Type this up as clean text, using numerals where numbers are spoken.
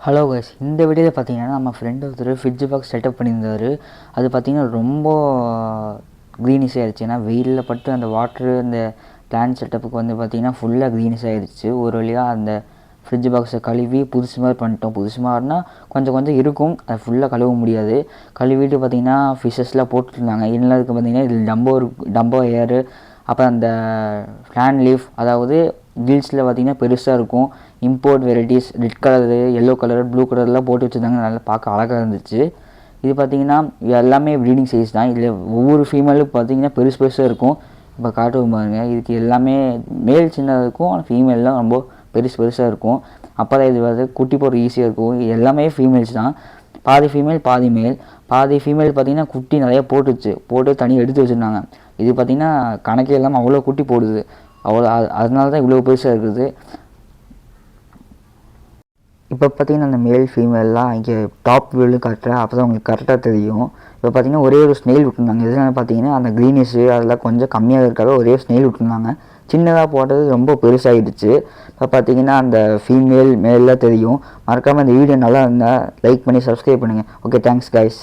Hello guys, இந்த வீடியோவில் பார்த்தீங்கன்னா நம்ம ஃப்ரெண்டு ஒருத்தர் ஃப்ரிட்ஜ் பாக்ஸ் செட்டப் பண்ணியிருந்தார். அது பார்த்திங்கன்னா ரொம்ப க்ரீனிஷ் ஆகிடுச்சு. ஏன்னா வெயிலில் பட்டு அந்த வாட்ரு அந்த பிளான்ட் செட்டப்புக்கு வந்து பார்த்திங்கன்னா ஃபுல்லாக க்ரீனிஷ் ஆகிடுச்சு. ஒரு வழியாக அந்த ஃப்ரிட்ஜ் பாக்ஸை கழுவி புதுசு மாதிரி பண்ணிட்டோம். புதுசு மாதிரினா கொஞ்சம் இருக்கும், அதை ஃபுல்லாக கழுவ முடியாது. கழுவிட்டு பார்த்திங்கன்னா ஃபிஷ்ஷஸ்லாம் போட்டுருந்தாங்க. இன்னதுக்கு பார்த்திங்கன்னா இதில் டம்போ ஏரு, அப்புறம் அந்த ஃபேன் லீஃப், அதாவது கில்ஸில் பார்த்திங்கன்னா பெருசாக இருக்கும். Import varieties red colour, yellow colour, blue கலர்லாம் போட்டு வச்சுருந்தாங்க. நல்லா பார்க்க அழகாக இருந்துச்சு. இது பார்த்திங்கன்னா எல்லாமே ப்ரீடிங் சைஸ் தான். இதில் ஒவ்வொரு ஃபீமேலும் பார்த்திங்கன்னா பெருசாக இருக்கும். இப்போ காட்டுவோம் பாருங்கள். இதுக்கு எல்லாமே மேல் சின்னதாக இருக்கும், ஆனால் ஃபீமேல்லாம் ரொம்ப பெருசாக இருக்கும். அப்போ தான் இது வந்து குட்டி போடுற ஈஸியாக இருக்கும். இது எல்லாமே ஃபீமேல்ஸ் தான். பாதி ஃபீமேல் பாதி மேல். பாதி ஃபீமேல் பார்த்திங்கன்னா குட்டி நிறையா போட்டு தனியாக எடுத்து வச்சுருந்தாங்க. இது பார்த்திங்கன்னா கணக்கே இல்லாமல் அவ்வளோ குட்டி போடுது. அதனால தான் இவ்வளோ பெருசாக இருக்குது. இப்போ பார்த்திங்கன்னா அந்த மேல் ஃபீமேல்லாம் இங்கே டாப் வியூவில் காட்டுறேன், அப்போ தான் உங்களுக்கு கரெக்டாக தெரியும். இப்போ பார்த்திங்கன்னா ஒரே ஒரு ஸ்னெயில் விட்டுருந்தாங்க. எதுனால பார்த்திங்கன்னா அந்த க்ரீனிஷு அதெல்லாம் கொஞ்சம் கம்மியாக இருக்காத ஒரே ஸ்னெயில் விட்டுருந்தாங்க. சின்னதாக போட்டது ரொம்ப பெருசாகிடுச்சு. இப்போ பார்த்திங்கன்னா அந்த ஃபீமேல் மேலாம் தெரியும். மறக்காமல் இந்த வீடியோ நல்லா இருந்தால் லைக் பண்ணி சப்ஸ்கிரைப் பண்ணுங்கள். Okay, thanks guys.